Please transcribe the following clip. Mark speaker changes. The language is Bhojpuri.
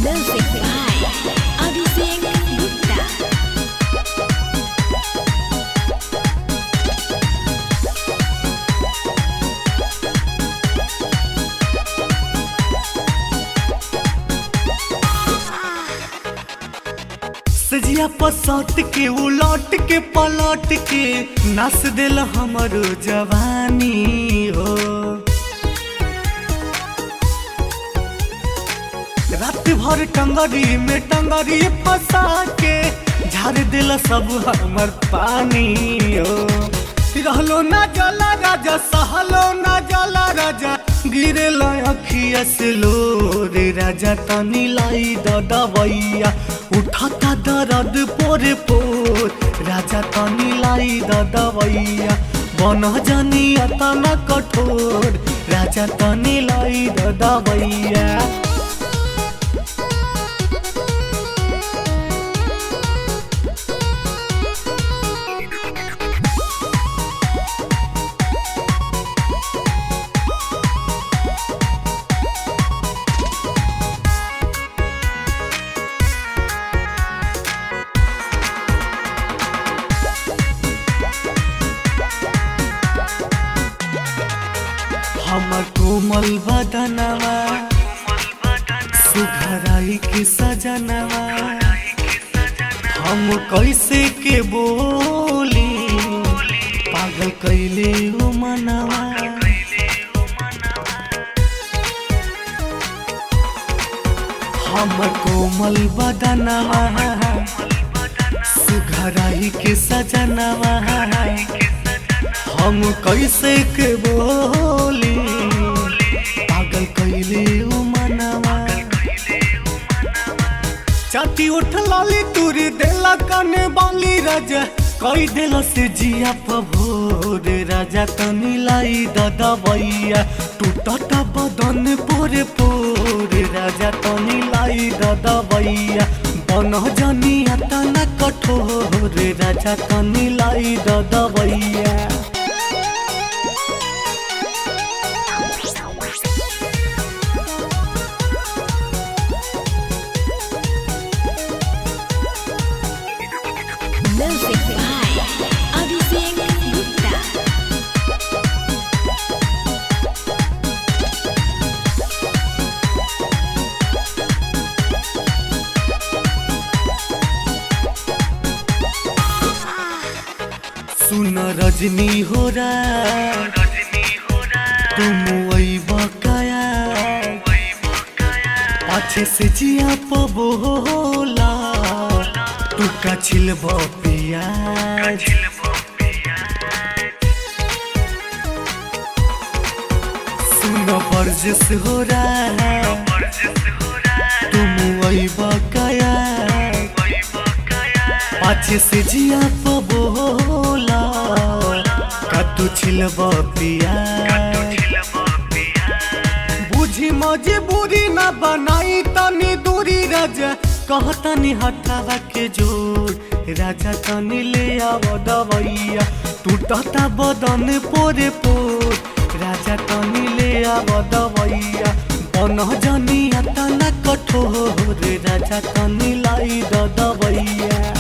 Speaker 1: Music by Abhishek Gupta.
Speaker 2: सजिया पसौट के उलट के पलट के नाच दिल हमरो जवानी हो। रात भर टंगरी में टंगरी फंसा के झाड़ दिल सब हमर पानी हो। रहलो ना जला राजा सहलो ना जला राजा गिरे अखिया से लो रे राजा तनी लाई दबैया उठाता दर्द पोरे पोर राजा तनी लाई दबैया बन जानिया तना कठोर राजा तनी लाई दबैया। हमर कोमल बदनवा सुघराई के सजनवा हम कैसे के बोली पागल कैले हो मनवा। हमर कोमल बदनवा सुघराई के सजनवा हम कैसे के बोली पागल कैले उ मनवा। चाटी उठ लाली तुरी देला कने बाली राजा कई दिल से जिया पभोर राजा तनी लाई दबैया टूटता बदन पोरे पोर राजा तनी लाई दबैया बन जानिया तना कठोर राजा तनी लाई दबैया।
Speaker 1: Music by Abhishek Gupta.
Speaker 2: सुन रजनी हो तुम वही बकाया पाछे से जिया पबोला तू का छिलब पियाज। सुन बरजस हो तुम वही बकाया पाछे से जिया पबोला का तू छिलब पियाज। बुझी मजबूरी ना बनाई तनी दूरी राजा कहतनी हटावा के जोर राजा तनी ले आव दबैया टूटता बदन पोरे पोर राजा तनी ले आव दबैया बन जानिया तना कठोर राजा तनी लाई दबैया।